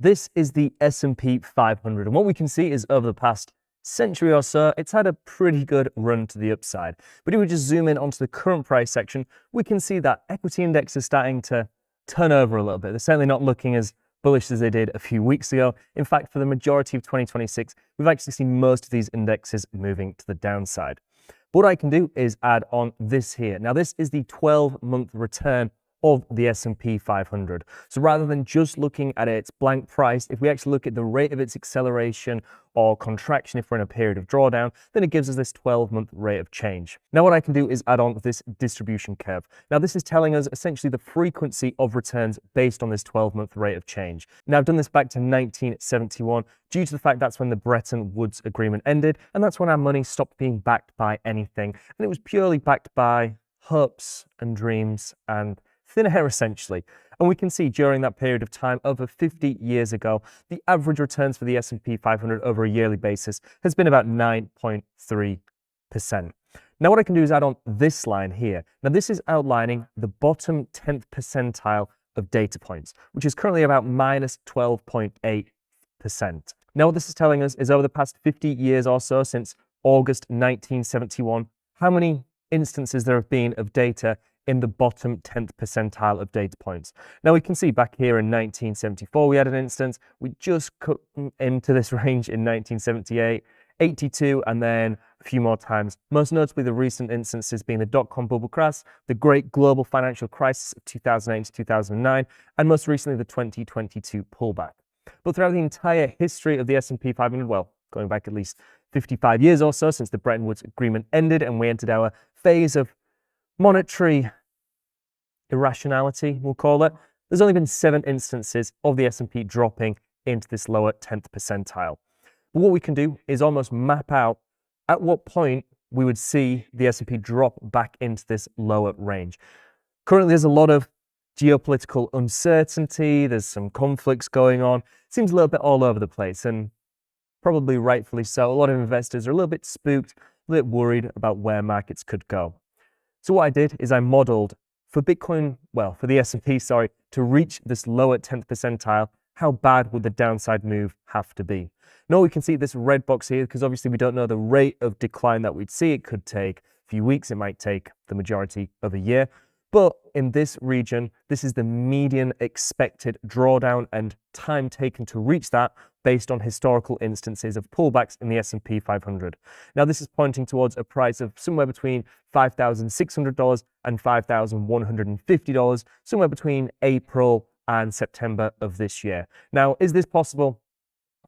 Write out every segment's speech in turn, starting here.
This is the S&P 500, and what we can see is over the past century or so, it's had a pretty good run to the upside. But if we just zoom in onto the current price section, we can see that equity index is starting to turn over a little bit. They're certainly not looking as bullish as they did a few weeks ago. In fact, for the majority of 2026, we've actually seen most of these indexes moving to the downside. But what I can do is add on this here. Now, this is the 12-month return of the S&P 500. So rather than just looking at its blank price, if we actually look at the rate of its acceleration or contraction if we're in a period of drawdown, then it gives us this 12-month rate of change. Now what I can do is add on this distribution curve. Now this is telling us essentially the frequency of returns based on this 12-month rate of change. Now I've done this back to 1971 due to the fact that's when the Bretton Woods Agreement ended, and that's when our money stopped being backed by anything, and it was purely backed by hopes and dreams and thin air essentially. And we can see during that period of time, over 50 years ago, the average returns for the S&P 500 over a yearly basis has been about 9.3%. Now what I can do is add on this line here. Now this is outlining the bottom 10th percentile of data points, which is currently about minus 12.8%. Now what this is telling us is over the past 50 years or so, since August 1971, how many instances there have been of data in the bottom 10th percentile of data points. Now we can see back here in 1974 we had an instance. We just cut into this range in 1978, 82, and then a few more times. Most notably the recent instances being the dot-com bubble crash, the great global financial crisis of 2008 to 2009, and most recently the 2022 pullback. But throughout the entire history of the S&P 500, well, going back at least 55 years or so since the Bretton Woods Agreement ended and we entered our phase of monetary irrationality, we'll call it, there's only been 7 instances of the S&P dropping into this lower 10th percentile. But what we can do is almost map out at what point we would see the S&P drop back into this lower range. Currently, there's a lot of geopolitical uncertainty, there's some conflicts going on. It seems a little bit all over the place, and probably rightfully so. A lot of investors are a little bit spooked, a little bit worried about where markets could go. So what I did is I modeled for Bitcoin, well, for the S&P, sorry, to reach this lower 10th percentile, how bad would the downside move have to be? Now we can see this red box here, because obviously we don't know the rate of decline that we'd see. It could take a few weeks, it might take the majority of a year. But in this region, this is the median expected drawdown and time taken to reach that based on historical instances of pullbacks in the S&P 500. Now this is pointing towards a price of somewhere between $5,600 and $5,150, somewhere between April and September of this year. Now, is this possible?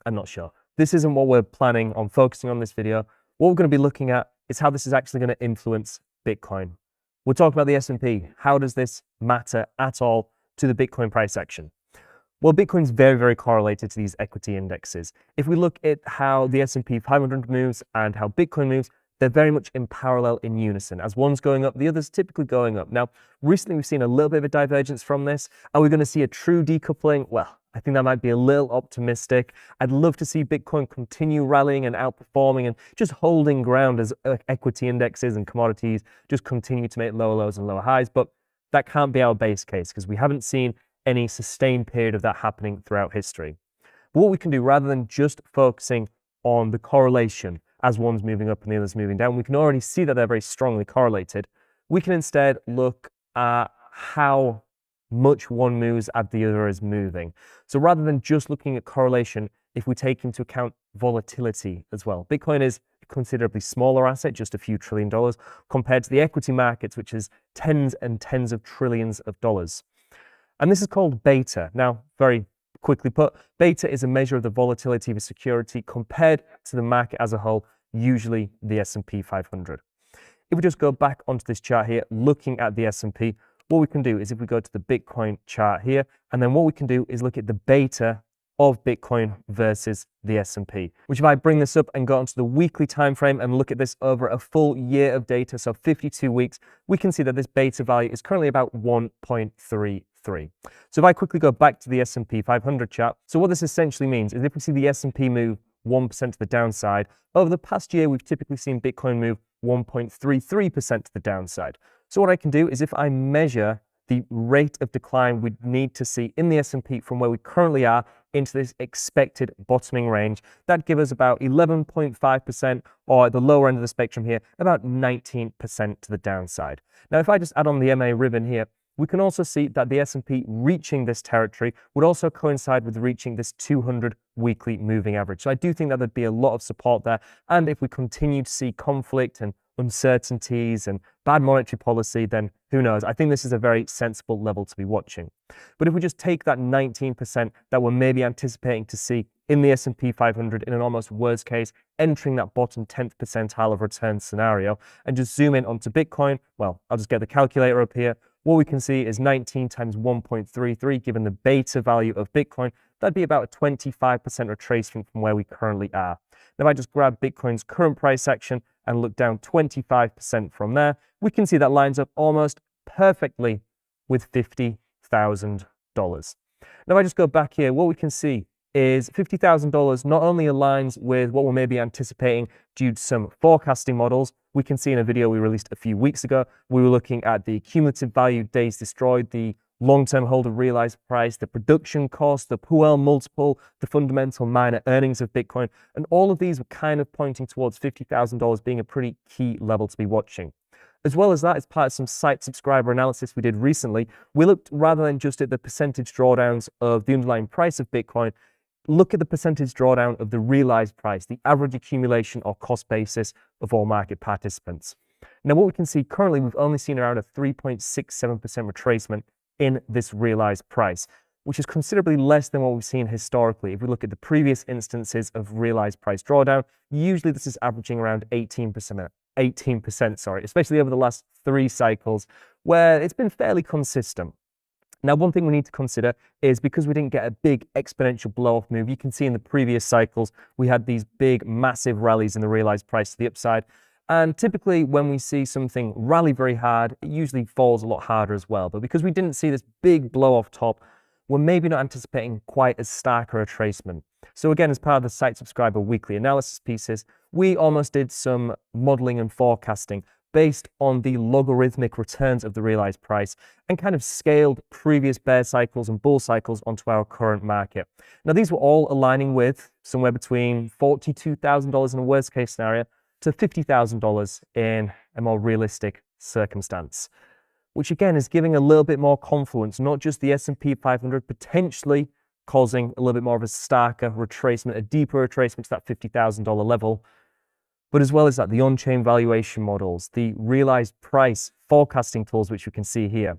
I'm not sure. This isn't what we're planning on focusing on this video. What we're going to be looking at is how this is actually going to influence Bitcoin. We'll talk about the S&P. How does this matter at all to the Bitcoin price action? Well, Bitcoin's very, very correlated to these equity indexes. If we look at how the S&P 500 moves and how Bitcoin moves, they're very much in parallel, in unison. As one's going up, the other's typically going up. Now, recently we've seen a little bit of a divergence from this. Are we going to see a true decoupling? Well, I think that might be a little optimistic. I'd love to see Bitcoin continue rallying and outperforming and just holding ground as equity indexes and commodities just continue to make lower lows and lower highs. But that can't be our base case because we haven't seen any sustained period of that happening throughout history. But what we can do, rather than just focusing on the correlation as one's moving up and the other's moving down, we can already see that they're very strongly correlated. We can instead look at how much one moves as the other is moving. So rather than just looking at correlation, if we take into account volatility as well. Bitcoin is a considerably smaller asset, just a few $1 trillion, compared to the equity markets, which is tens and tens of trillions of dollars. And this is called beta. Now, very quickly put, beta is a measure of the volatility of a security compared to the market as a whole, usually the S&P 500. If we just go back onto this chart here, looking at the S&P, what we can do is if we go to the Bitcoin chart here, and then what we can do is look at the beta of Bitcoin versus the S&P, which if I bring this up and go onto the weekly time frame and look at this over a full year of data, so 52 weeks, we can see that this beta value is currently about 1.33. So if I quickly go back to the S&P 500 chart, so what this essentially means is if we see the S&P move 1% to the downside, over the past year we've typically seen Bitcoin move 1.33% to the downside. So what I can do is if I measure the rate of decline we'd need to see in the S&P from where we currently are into this expected bottoming range. That'd give us about 11.5%, or at the lower end of the spectrum here, about 19% to the downside. Now, if I just add on the MA ribbon here, we can also see that the S&P reaching this territory would also coincide with reaching this 200 weekly moving average. So I do think that there'd be a lot of support there. And if we continue to see conflict and uncertainties and bad monetary policy, then who knows? I think this is a very sensible level to be watching. But if we just take that 19% that we're maybe anticipating to see in the S&P 500 in an almost worst case, entering that bottom 10th percentile of return scenario, and just zoom in onto Bitcoin, well, I'll just get the calculator up here. What we can see is 19 times 1.33, given the beta value of Bitcoin, that'd be about a 25% retracement from where we currently are. Now, if I just grab Bitcoin's current price action and look down 25% from there, we can see that lines up almost perfectly with $50,000. Now, if I just go back here, what we can see is $50,000 not only aligns with what we're maybe anticipating due to some forecasting models. We can see in a video we released a few weeks ago, we were looking at the cumulative value days destroyed, the long-term hold of realized price, the production cost, the Puel multiple, the fundamental miner earnings of Bitcoin, and all of these were kind of pointing towards $50,000 being a pretty key level to be watching. As well as that, as part of some site subscriber analysis we did recently, we looked rather than just at the percentage drawdowns of the underlying price of Bitcoin, look at the percentage drawdown of the realized price, the average accumulation or cost basis of all market participants. Now, what we can see currently, we've only seen around a 3.67% retracement in this realized price, which is considerably less than what we've seen historically. If we look at the previous instances of realized price drawdown, usually this is averaging around 18%, sorry, especially over the last 3 cycles where it's been fairly consistent. Now, one thing we need to consider is because we didn't get a big exponential blow-off move, you can see in the previous cycles, we had these big, massive rallies in the realized price to the upside. And typically when we see something rally very hard, it usually falls a lot harder as well. But because we didn't see this big blow-off top, we're maybe not anticipating quite as stark a retracement. So again, as part of the site subscriber weekly analysis pieces, we almost did some modeling and forecasting based on the logarithmic returns of the realized price and kind of scaled previous bear cycles and bull cycles onto our current market. Now, these were all aligning with somewhere between $42,000 in a worst case scenario to $50,000 in a more realistic circumstance, which again is giving a little bit more confluence, not just the S&P 500 potentially causing a little bit more of a starker retracement, a deeper retracement to that $50,000 level, but as well as that, the on-chain valuation models, the realized price forecasting tools, which we can see here.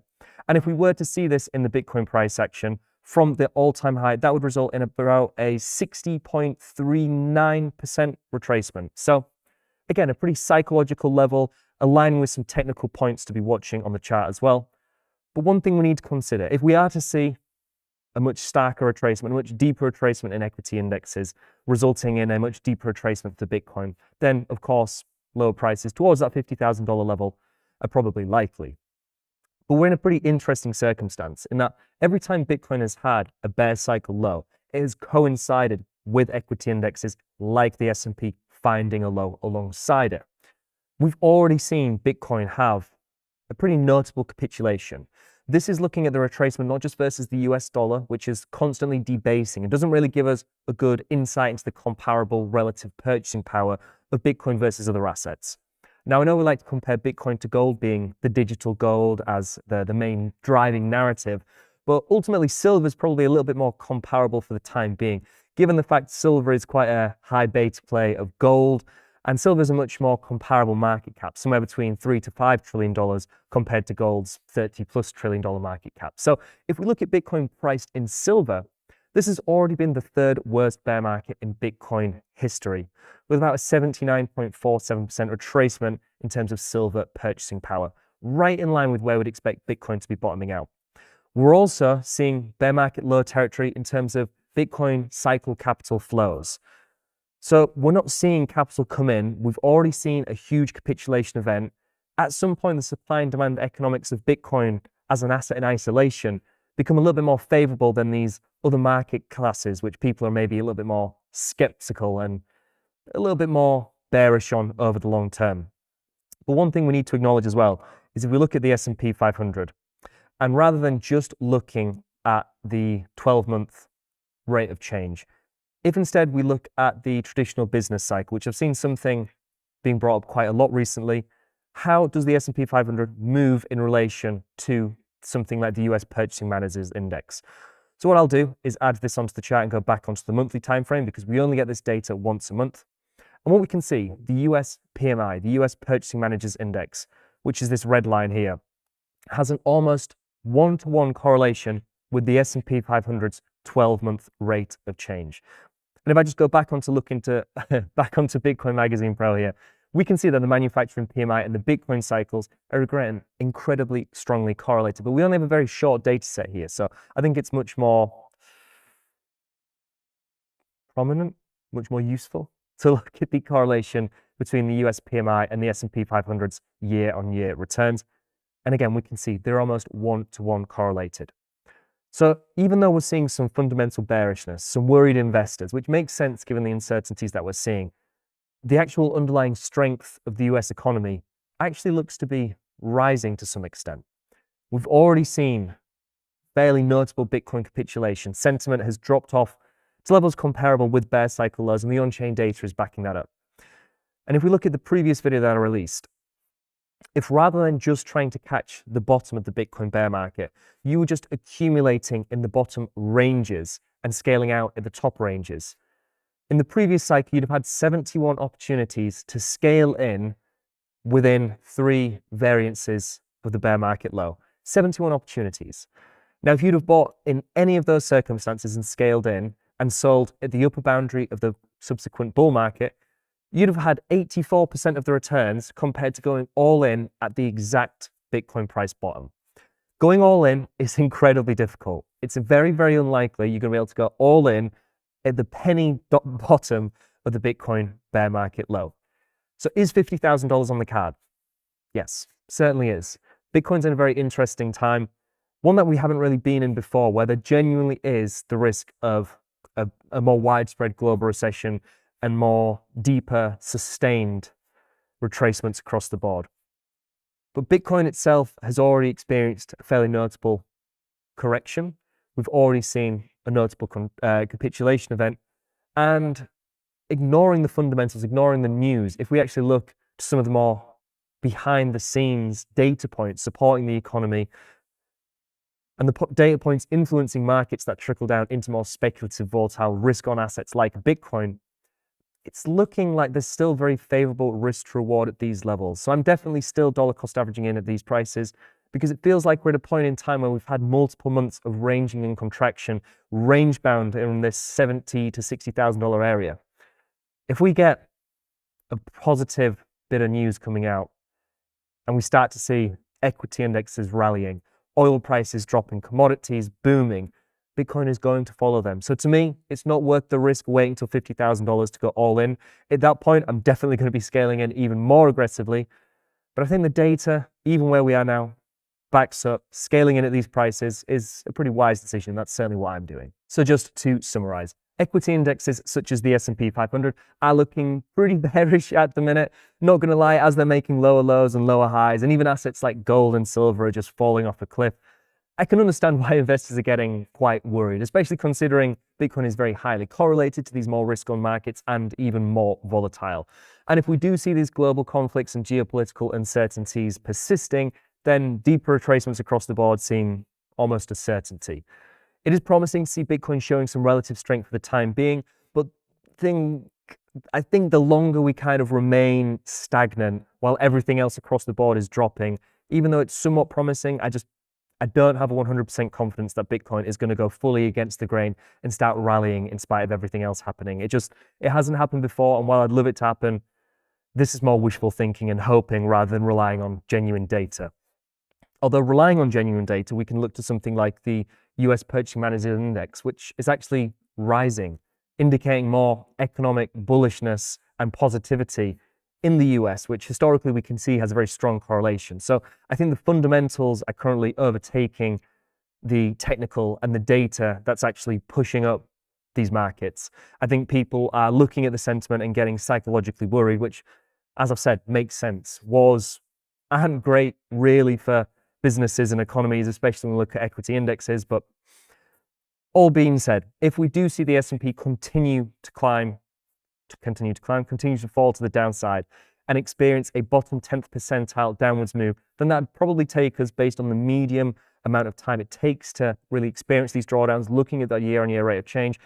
And if we were to see this in the Bitcoin price action from the all-time high, that would result in about a 60.39% retracement. So again, a pretty psychological level, aligning with some technical points to be watching on the chart as well. But one thing we need to consider, if we are to see a much starker retracement, a much deeper retracement in equity indexes, resulting in a much deeper retracement to Bitcoin, then of course, lower prices towards that $50,000 level are probably likely. But we're in a pretty interesting circumstance in that every time Bitcoin has had a bear cycle low, it has coincided with equity indexes like the S&P finding a low alongside it. We've already seen Bitcoin have a pretty notable capitulation. This is looking at the retracement not just versus the US dollar, which is constantly debasing. It doesn't really give us a good insight into the comparable relative purchasing power of Bitcoin versus other assets. Now, I know we like to compare Bitcoin to gold, being the digital gold as the main driving narrative, but ultimately silver is probably a little bit more comparable for the time being, given the fact silver is quite a high beta play of gold, and silver is a much more comparable market cap, somewhere between $3 to $5 trillion compared to gold's $30+ trillion market cap. So if we look at Bitcoin priced in silver, this has already been the 3rd worst bear market in Bitcoin history, with about a 79.47% retracement in terms of silver purchasing power, right in line with where we'd expect Bitcoin to be bottoming out. We're also seeing bear market low territory in terms of Bitcoin cycle capital flows. So we're not seeing capital come in. We've already seen a huge capitulation event. At some point, the supply and demand economics of Bitcoin as an asset in isolation become a little bit more favorable than these other market classes, which people are maybe a little bit more skeptical and a little bit more bearish on over the long term. But one thing we need to acknowledge as well is if we look at the S&P 500, and rather than just looking at the 12-month rate of change. If instead we look at the traditional business cycle, which I've seen something being brought up quite a lot recently, how does the S&P 500 move in relation to something like the US Purchasing Managers Index? So what I'll do is add this onto the chart and go back onto the monthly time frame, because we only get this data once a month. And what we can see, the US PMI, the US Purchasing Managers Index, which is this red line here, has an almost one-to-one correlation with the S&P 500's 12-month rate of change. And if I just go back onto Bitcoin Magazine Pro here, we can see that the manufacturing PMI and the Bitcoin cycles are again incredibly strongly correlated. But we only have a very short data set here, so I think it's much more prominent, much more useful to look at the correlation between the US PMI and the S&P 500's year-on-year returns. And again, we can see they're almost one-to-one correlated. So even though we're seeing some fundamental bearishness, some worried investors, which makes sense given the uncertainties that we're seeing, the actual underlying strength of the US economy actually looks to be rising to some extent. We've already seen fairly notable Bitcoin capitulation. Sentiment has dropped off to levels comparable with bear cycle lows, and the on-chain data is backing that up. And if we look at the previous video that I released, if rather than just trying to catch the bottom of the Bitcoin bear market, you were just accumulating in the bottom ranges and scaling out at the top ranges, in the previous cycle, you'd have had 71 opportunities to scale in within 3 variances of the bear market low. 71 opportunities. Now, if you'd have bought in any of those circumstances and scaled in and sold at the upper boundary of the subsequent bull market, you'd have had 84% of the returns compared to going all in at the exact Bitcoin price bottom. Going all in is incredibly difficult. It's very, very unlikely you're going to be able to go all in at the penny bottom of the Bitcoin bear market low. So is $50,000 on the card? Yes, certainly is. Bitcoin's in a very interesting time, one that we haven't really been in before, where there genuinely is the risk of a more widespread global recession and more deeper, sustained retracements across the board. But Bitcoin itself has already experienced a fairly notable correction. We've already seen a notable capitulation event, and ignoring the fundamentals, ignoring the news, if we actually look to some of the more behind the scenes data points supporting the economy and the data points influencing markets that trickle down into more speculative, volatile, risk on assets like Bitcoin, it's looking like there's still very favorable risk to reward at these levels. So I'm definitely still dollar cost averaging in at these prices, because it feels like we're at a point in time where we've had multiple months of ranging and contraction, range bound in this $70,000 to $60,000 area. If we get a positive bit of news coming out and we start to see equity indexes rallying, oil prices dropping, commodities booming, Bitcoin is going to follow them. So to me, it's not worth the risk waiting until $50,000 to go all in. At that point, I'm definitely going to be scaling in even more aggressively. But I think the data, even where we are now, backs up scaling in at these prices is a pretty wise decision. That's certainly what I'm doing. So just to summarize, equity indexes such as the S&P 500 are looking pretty bearish at the minute. Not going to lie, as they're making lower lows and lower highs, and even assets like gold and silver are just falling off a cliff. I can understand why investors are getting quite worried, especially considering Bitcoin is very highly correlated to these more risk-on markets and even more volatile. And if we do see these global conflicts and geopolitical uncertainties persisting, then deeper retracements across the board seem almost a certainty. It is promising to see Bitcoin showing some relative strength for the time being, but I think the longer we kind of remain stagnant while everything else across the board is dropping, even though it's somewhat promising, I don't have a 100% confidence that Bitcoin is going to go fully against the grain and start rallying in spite of everything else happening. It hasn't happened before, and while I'd love it to happen, this is more wishful thinking and hoping rather than relying on genuine data. Although relying on genuine data, we can look to something like the US Purchasing Managers Index, which is actually rising, indicating more economic bullishness and positivity in the US, which historically we can see has a very strong correlation. So I think the fundamentals are currently overtaking the technical and the data that's actually pushing up these markets. I think people are looking at the sentiment and getting psychologically worried, which, as I've said, makes sense. Wars aren't great really for businesses and economies, especially when we look at equity indexes, but All being said, if we do see the S&P continue to fall to the downside and experience a bottom 10th percentile downwards move, then that'd probably take us, based on the medium amount of time it takes to really experience these drawdowns, looking at that year-on-year rate of change,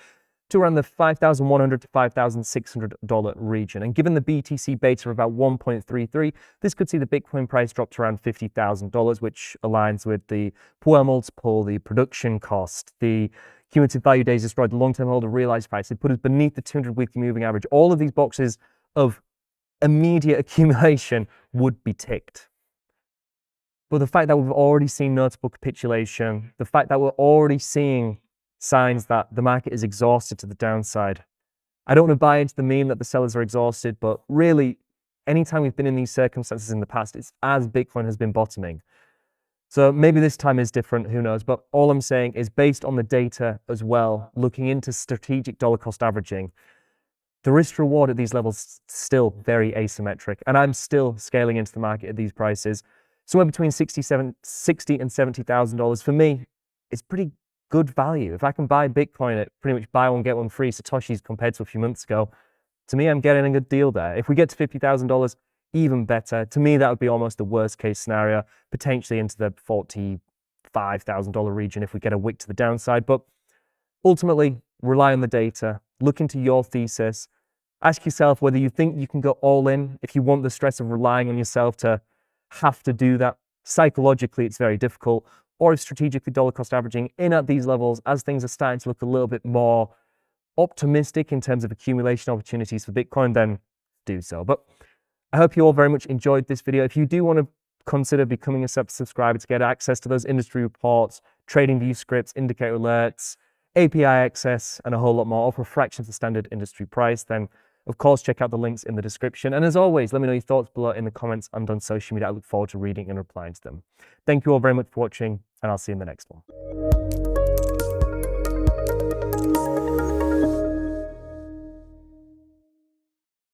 to around the $5,100 to $5,600 region. And given the BTC beta of about 1.33, this could see the Bitcoin price drop to around $50,000, which aligns with the PUA multiple, the production cost, the cumulative value days destroyed, the long-term holder realized price. It put us beneath the 200 weekly moving average. All of these boxes of immediate accumulation would be ticked. But the fact that we've already seen notable capitulation, the fact that we're already seeing signs that the market is exhausted to the downside. I don't want to buy into the meme that the sellers are exhausted, but really, anytime we've been in these circumstances in the past, it's as Bitcoin has been bottoming. So maybe this time is different, who knows? But all I'm saying is, based on the data as well, looking into strategic dollar cost averaging, the risk to reward at these levels is still very asymmetric. And I'm still scaling into the market at these prices. Somewhere between $60,000 and $70,000 for me is pretty good value. If I can buy Bitcoin at pretty much buy one, get one free Satoshis compared to a few months ago, to me, I'm getting a good deal there. If we get to $50,000, even better. To me, that would be almost the worst case scenario, potentially into the $45,000 region if we get a wick to the downside. But ultimately, rely on the data, look into your thesis, ask yourself whether you think you can go all in if you want the stress of relying on yourself to have to do that. Psychologically, it's very difficult. Or if strategically dollar cost averaging in at these levels, as things are starting to look a little bit more optimistic in terms of accumulation opportunities for Bitcoin, then do so. But I hope you all very much enjoyed this video. If you do want to consider becoming a subscriber to get access to those industry reports, TradingView scripts, indicator alerts, API access, and a whole lot more, all for a fraction of the standard industry price, then of course check out the links in the description. And as always, let me know your thoughts below in the comments and on social media. I look forward to reading and replying to them. Thank you all very much for watching, and I'll see you in the next one.